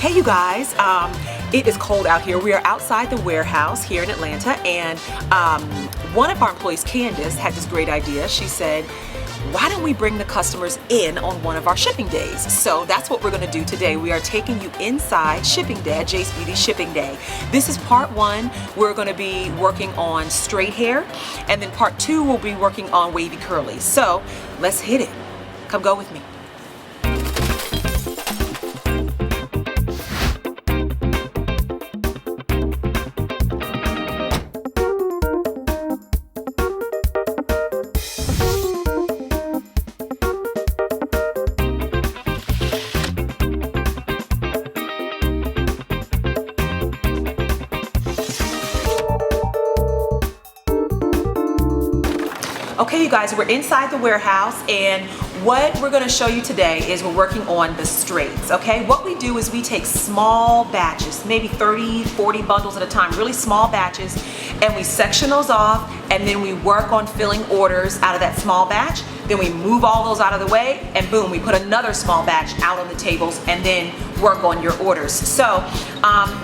Hey you guys, it is cold out here. We are outside the warehouse here in Atlanta, and one of our employees, Candace, had this great idea. She said, why don't we bring the customers in on one of our shipping days? So that's what we're gonna do today. We are taking you inside shipping day, Jacebeauty shipping day. This is part one. We're gonna be working on straight hair, and then part two, we'll be working on wavy curly. So let's hit it. Come go with me. Okay, you guys, we're inside the warehouse, and what we're going to show you today is we're working on the straights. Okay, what we do is we take small batches, maybe 30, 40 bundles at a time, really small batches, and we section those off, and then we work on filling orders out of that small batch. Then we move all those out of the way, and boom, we put another small batch out on the tables, and then work on your orders. So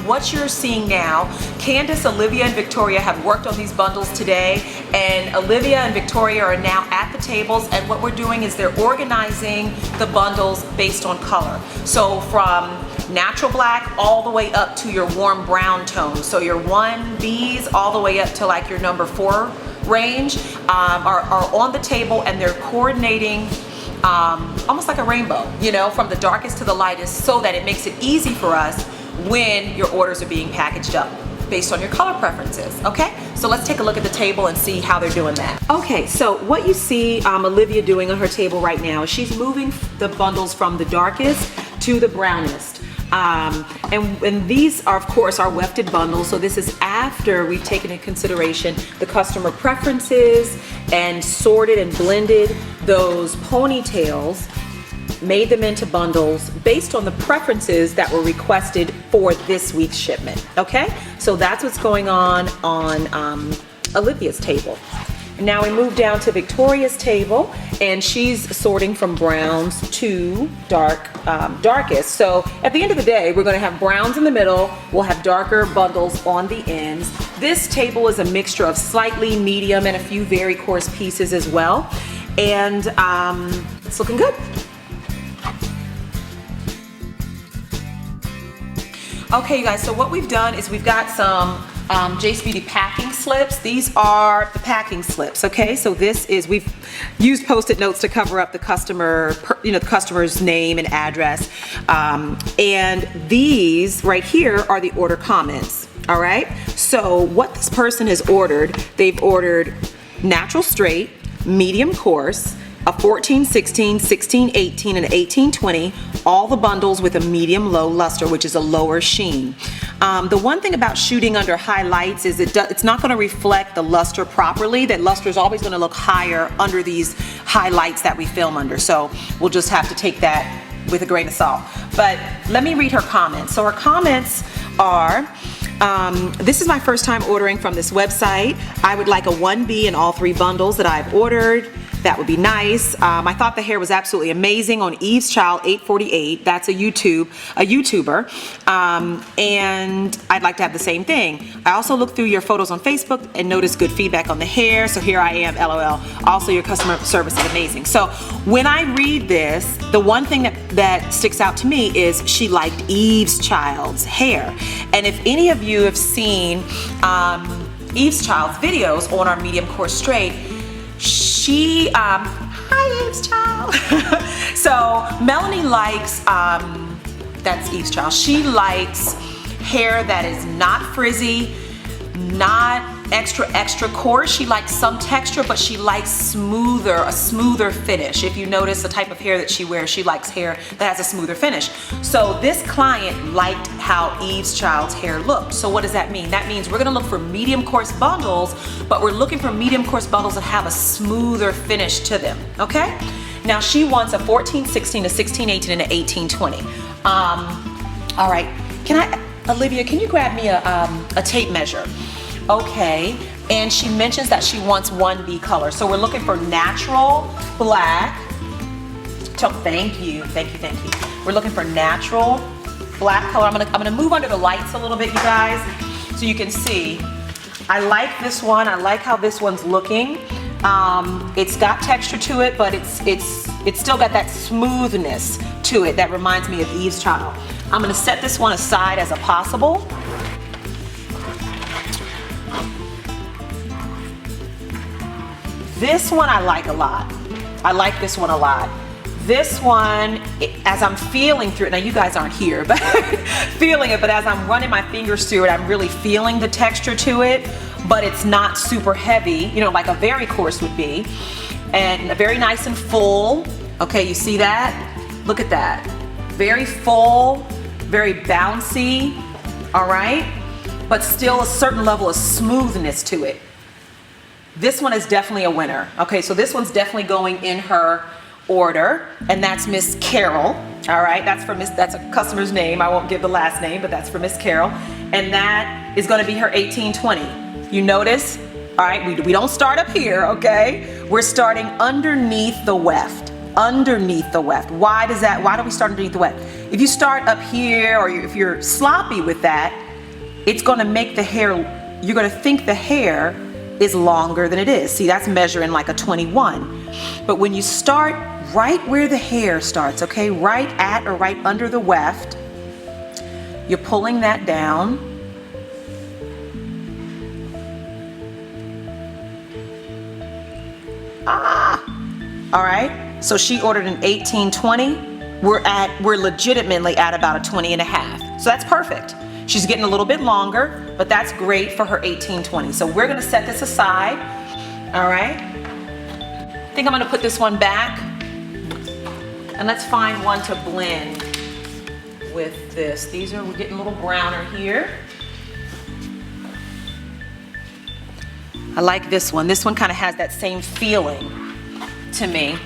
what you're seeing now, Candace, Olivia, and Victoria have worked on these bundles today, and Olivia and Victoria are now at the tables, and what we're doing is they're organizing the bundles based on color. So from natural black all the way up to your warm brown tone. So your 1Bs all the way up to like your number 4 range are on the table, and they're coordinating almost like a rainbow, you know, from the darkest to the lightest, so that it makes it easy for us when your orders are being packaged up based on your color preferences. Okay, so let's take a look at the table and see how they're doing that. Okay, so what you see Olivia doing on her table right now is she's moving the bundles from the darkest to the brownest. And these are, of course, our wefted bundles. So this is after we've taken into consideration the customer preferences and sorted and blended those ponytails, made them into bundles based on the preferences that were requested for this week's shipment. Okay, so that's what's going on Olivia's table. Now we move down to Victoria's table, and she's sorting from browns to darkest. So at the end of the day, we're going to have browns in the middle. We'll have darker bundles on the ends. This table is a mixture of slightly medium and a few very coarse pieces as well. And it's looking good. Okay, you guys, so what we've done is we've got some Jacebeauty packing slips. These are the packing slips, okay? So this is, we've used Post-it notes to cover up the customer, the customer's name and address. And these right here are the order comments, all right? So what this person has ordered, they've ordered natural straight, medium coarse, a 14-16, 16-18, and 18-20, all the bundles with a medium low luster, which is a lower sheen. The one thing about shooting under high lights is it's not going to reflect the luster properly. That luster is always going to look higher under these high lights that we film under. So we'll just have to take that with a grain of salt. But let me read her comments. So her comments are, this is my first time ordering from this website. I would like a 1B in all 3 bundles that I've ordered. That would be nice. I thought the hair was absolutely amazing on Eve's Child 848. That's a YouTuber. And I'd like to have the same thing. I also looked through your photos on Facebook and noticed good feedback on the hair. So here I am, LOL. Also, your customer service is amazing. So when I read this, the one thing that sticks out to me is she liked Eve's Child's hair. And if any of you have seen Eve's Child's videos on our medium coarse straight, she, hi Eve's Child. So Melanie likes, that's Eve's Child. She likes hair that is not frizzy, not extra coarse. She likes some texture, but she likes a smoother finish. If you notice the type of hair that she wears, she likes hair that has a smoother finish. So this client liked how Eve's Child's hair looked. So what does that mean? That means we're gonna look for medium coarse bundles, but we're looking for medium coarse bundles that have a smoother finish to them, okay? Now she wants a 14-16, a 16-18, and an 18-20. All right, Olivia, can you grab me a tape measure? Okay, and she mentions that she wants 1B color. So we're looking for natural black. Thank you. We're looking for natural black color. I'm gonna move under the lights a little bit, you guys, so you can see. I like this one. I like how this one's looking. It's got texture to it, but it's still got that smoothness to it that reminds me of Eve's Child. I'm gonna set this one aside as a possible. This one I like a lot. I like this one a lot. This one, as I'm feeling through it, now you guys aren't here, but feeling it, but as I'm running my fingers through it, I'm really feeling the texture to it, but it's not super heavy, you know, like a very coarse would be, and very nice and full. Okay, you see that? Look at that. Very full, very bouncy, all right? But still a certain level of smoothness to it. This one is definitely a winner. Okay, so this one's definitely going in her order, and that's Miss Carol. All right, that's a customer's name. I won't give the last name, but that's for Miss Carol, and that is going to be her 1820. You notice? All right, we don't start up here. Okay, we're starting underneath the weft. Underneath the weft. Why do we start underneath the weft? If you start up here, or if you're sloppy with that, it's going to make the hair. You're going to think the hair is longer than it is. See, that's measuring like a 21. But when you start right where the hair starts, okay, right at or right under the weft, you're pulling that down. All right, so she ordered an 1820. We're legitimately at about a 20 and a half. So that's perfect. She's getting a little bit longer, but that's great for her 1820. So we're gonna set this aside, all right? I think I'm gonna put this one back, and let's find one to blend with this. We're getting a little browner here. I like this one. This one kind of has that same feeling to me.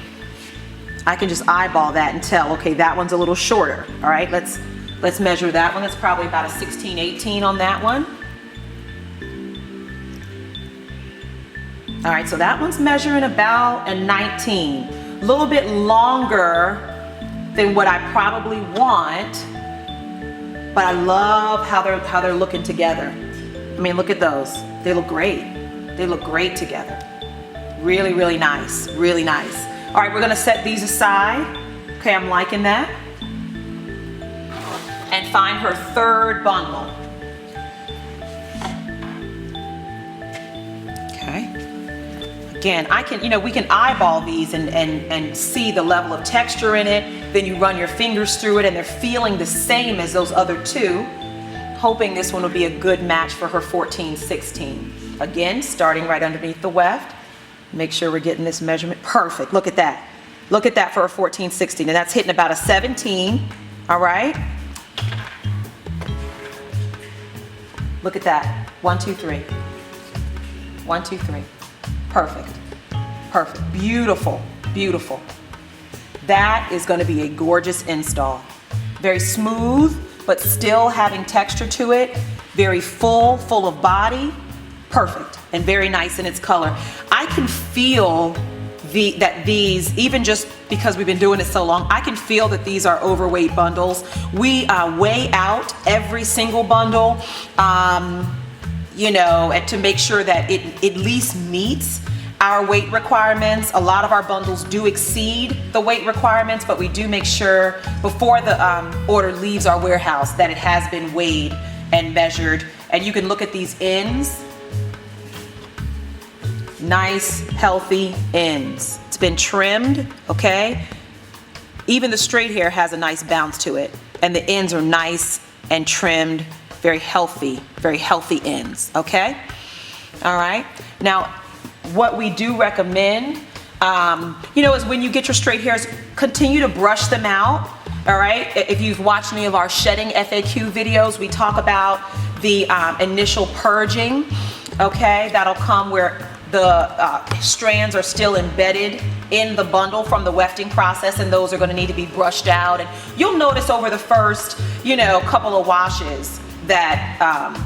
I can just eyeball that and tell, okay, that one's a little shorter, all right? Let's measure that one. It's probably about a 16, 18 on that one. All right, so that one's measuring about a 19. A little bit longer than what I probably want, but I love how they're looking together. I mean, look at those. They look great. They look great together. Really, really nice, really nice. All right, we're gonna set these aside. Okay, I'm liking that. And find her third bundle. Okay. Again, we can eyeball these and see the level of texture in it. Then you run your fingers through it and they're feeling the same as those other two. Hoping this one will be a good match for her 14-16. Again, starting right underneath the weft. Make sure we're getting this measurement perfect. Look at that. Look at that for a 14-16, and that's hitting about a 17. All right. Look at that. 1, 2, 3. 1, 2, 3. Perfect. Perfect. Beautiful. Beautiful. That is going to be a gorgeous install. Very smooth, but still having texture to it. Very full of body. Perfect. And very nice in its color. I can feel that these, even just because we've been doing it so long, I can feel that these are overweight bundles. We weigh out every single bundle, and to make sure that it at least meets our weight requirements. A lot of our bundles do exceed the weight requirements, but we do make sure before the order leaves our warehouse that it has been weighed and measured. And you can look at these ends. Nice, healthy ends. It's been trimmed, okay? Even the straight hair has a nice bounce to it. And the ends are nice and trimmed, very healthy ends, okay? All right. Now, what we do recommend, is when you get your straight hairs, continue to brush them out, all right? If you've watched any of our shedding FAQ videos, we talk about the initial purging, okay? That'll come where the strands are still embedded in the bundle from the wefting process, and those are going to need to be brushed out. And you'll notice over the first, couple of washes that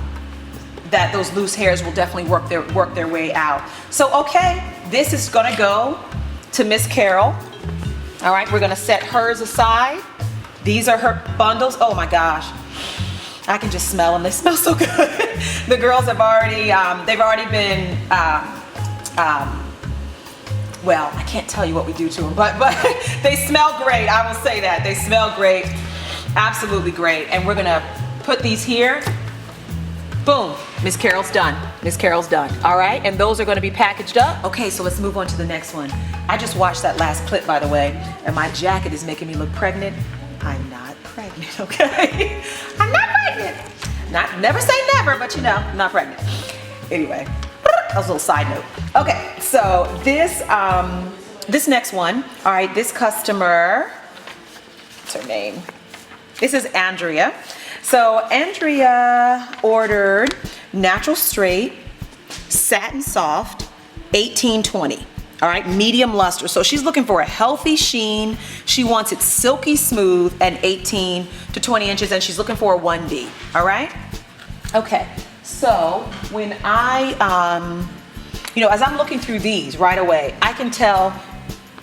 that those loose hairs will definitely work their way out. So, okay, this is going to go to Miss Carol. All right, we're going to set hers aside. These are her bundles. Oh my gosh. I can just smell them. They smell so good. The girls have already, they've already been, well, I can't tell you what we do to them, but they smell great. I will say that. They smell great. Absolutely great. And we're gonna put these here. Boom, Miss Carol's done. Miss Carol's done. All right, and those are gonna be packaged up. Okay, so let's move on to the next one. I just watched that last clip, by the way, and my jacket is making me look pregnant. I'm not pregnant, okay? I'm not pregnant. Never say never, but you know, I'm not pregnant. Anyway, that was a little side note. Okay, so this next one, all right, this customer, what's her name? This is Andrea. So Andrea ordered natural straight, satin soft, 1820. All right, medium luster. So she's looking for a healthy sheen. She wants it silky smooth and 18 to 20 inches, and she's looking for a 1B. All right. Okay. So when I, you know, as I'm looking through these right away, I can tell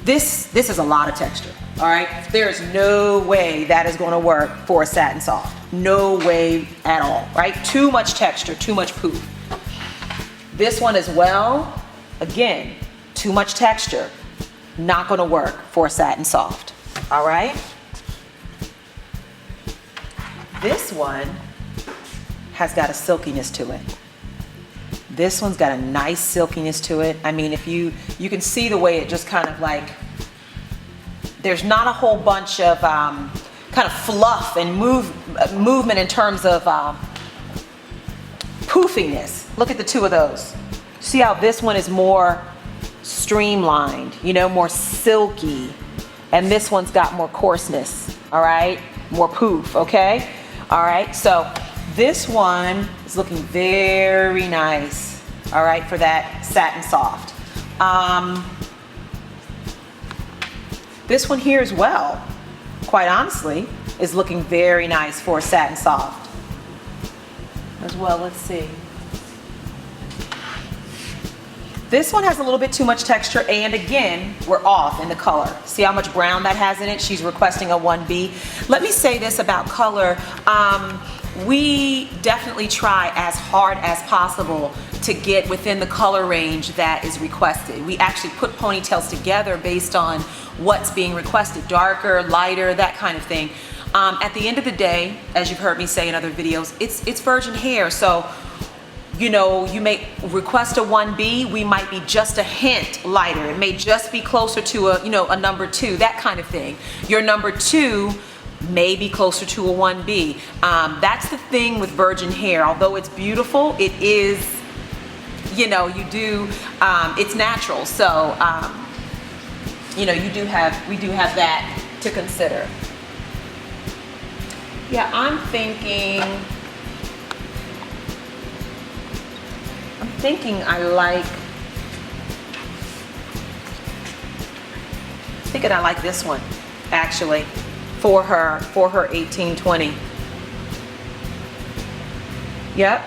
this is a lot of texture. All right. There is no way that is going to work for a satin soft. No way at all. Right. Too much texture. Too much poof. This one as well. Again. Too much texture, not gonna work for a satin soft, all right? This one has got a silkiness to it. This one's got a nice silkiness to it. I mean, if you can see the way it just kind of like, there's not a whole bunch of kind of fluff and movement in terms of poofiness. Look at the two of those. See how this one is more streamlined, you know, more silky, and this one's got more coarseness, all right, more poof, okay, all right. So this one is looking very nice, all right, for that satin soft. This one here as well, quite honestly, is looking very nice for a satin soft as well. Let's see. This one has a little bit too much texture, and again, we're off in the color. See how much brown that has in it? She's requesting a 1B. Let me say this about color. We definitely try as hard as possible to get within the color range that is requested. We actually put ponytails together based on what's being requested, darker, lighter, that kind of thing. At the end of the day, as you've heard me say in other videos, it's virgin hair, so you know, you may request a 1B, we might be just a hint lighter. It may just be closer to a, you know, a number 2, that kind of thing. Your number 2 may be closer to a 1B. That's the thing with virgin hair. Although it's beautiful, it is, you know, you do, it's natural. So, you know, we do have that to consider. Yeah, I'm thinking I like this one actually for her 1820. Yep.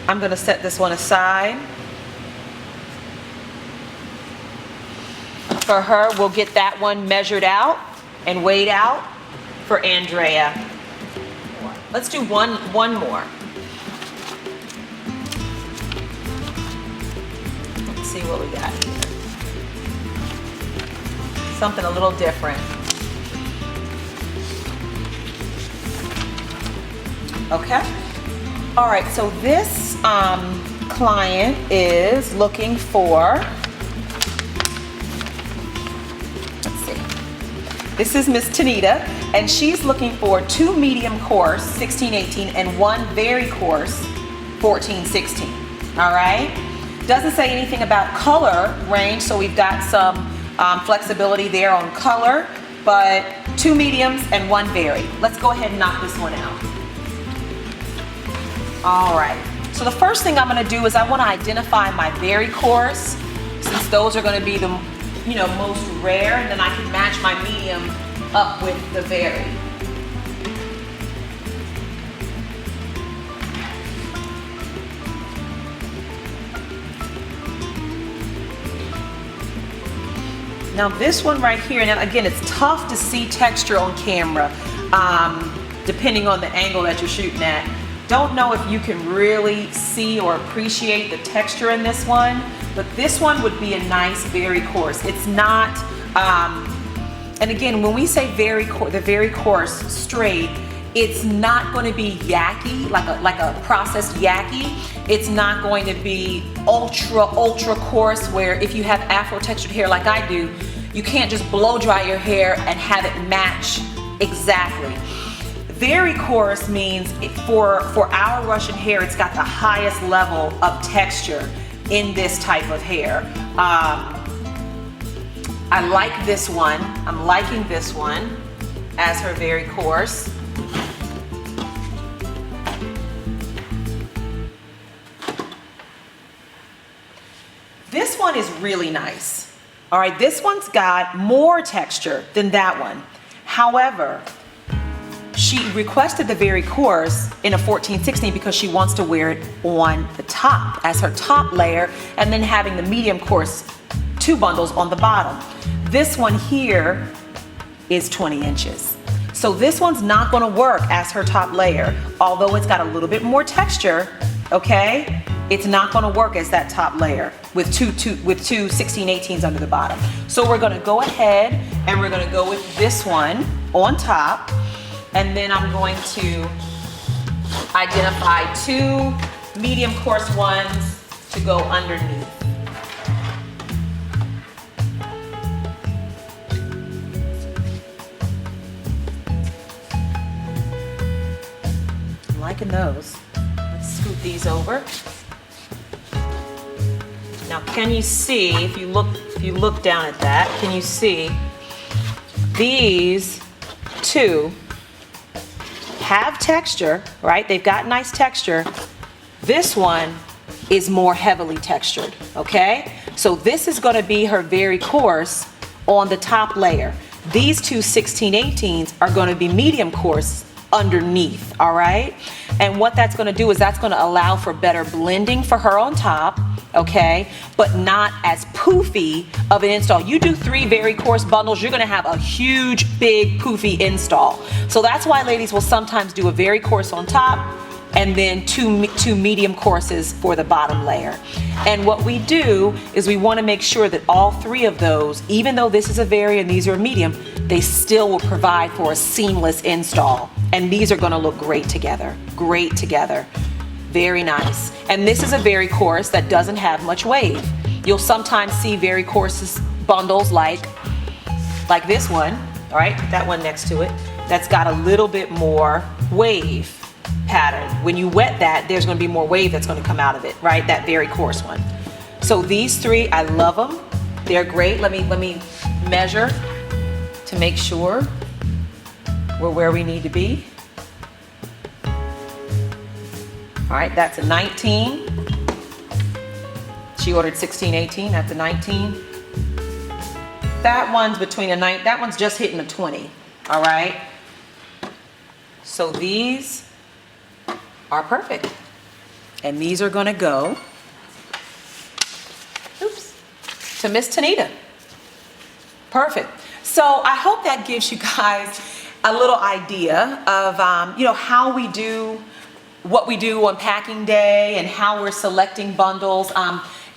I'm gonna set this one aside. For her, we'll get that one measured out and weighed out for Andrea. Let's do one more. See what we got here. Something a little different. Okay. All right, so this client is looking for, let's see. This is Miss Tanita, and she's looking for 2 medium coarse, 16-18, and 1 very coarse, 14-16. All right. Doesn't say anything about color range, so we've got some flexibility there on color, but 2 mediums and 1 very. Let's go ahead and knock this one out. All right, so the first thing I'm gonna do is I wanna identify my very coarse, since those are gonna be the, you know, most rare, and then I can match my medium up with the very. Now this one right here, now again, it's tough to see texture on camera, depending on the angle that you're shooting at. Don't know if you can really see or appreciate the texture in this one, but this one would be a nice very coarse. It's not, and again, when we say the very coarse straight, it's not going to be yaki, like a processed yaki. It's not going to be ultra coarse, where if you have Afro textured hair like I do, you can't just blow dry your hair and have it match exactly. Very coarse means for our Russian hair, it's got the highest level of texture in this type of hair. I like this one. I'm liking this one as her very coarse. This one is really nice. All right, this one's got more texture than that one. However, she requested the very coarse in a 14-16 because she wants to wear it on the top as her top layer, and then having the medium coarse 2 bundles on the bottom. This one here is 20 inches. So this one's not gonna work as her top layer. Although it's got a little bit more texture, okay? It's not gonna work as that top layer with two 16-18s under the bottom. So we're gonna go ahead and we're gonna go with this one on top, and then I'm going to identify 2 medium coarse ones to go underneath. I'm liking those. Let's scoot these over. Now, can you see, if you look down at that, can you see these 2 have texture, right? They've got nice texture. This one is more heavily textured, okay? So this is gonna be her very coarse on the top layer. These 2 16-18s are gonna be medium coarse underneath, all right? And what that's gonna do is that's gonna allow for better blending for her on top, okay, but not as poofy of an install. You do 3 very coarse bundles, you're gonna have a huge, big, poofy install. So that's why ladies will sometimes do a very coarse on top and then two medium courses for the bottom layer. And what we do is we wanna make sure that all 3 of those, even though this is a very and these are a medium, they still will provide for a seamless install. And these are gonna look great together, great together. Very nice. And this is a very coarse that doesn't have much wave. You'll sometimes see very coarse bundles like this one, all right, that one next to it, that's got a little bit more wave pattern. When you wet that, there's gonna be more wave that's gonna come out of it, right? That very coarse one. So these 3, I love them. They're great. Let me measure to make sure we're where we need to be. All right, that's a 19. She ordered 16-18, that's a 19. That one's between a 9, that one's just hitting a 20, all right? So these are perfect. And these are gonna go, to Miss Tanita. Perfect. So I hope that gives you guys a little idea of, how we do what we do on packing day and how we're selecting bundles.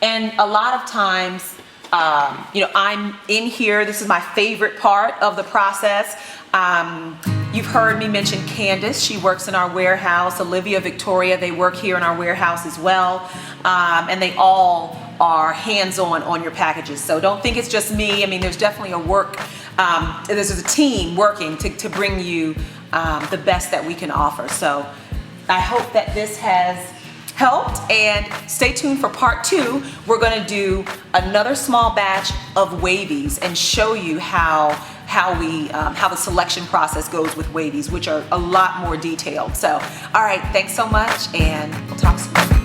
And a lot of times, I'm in here. This is my favorite part of the process. You've heard me mention Candace. She works in our warehouse. Olivia, Victoria, they work here in our warehouse as well. And they all are hands-on on your packages. So don't think it's just me. I mean, there's definitely there's a team working to bring you the best that we can offer. So I hope that this has helped, and stay tuned for part 2. We're gonna do another small batch of wavies and show you how the selection process goes with wavies, which are a lot more detailed. So, all right, thanks so much, and we'll talk soon.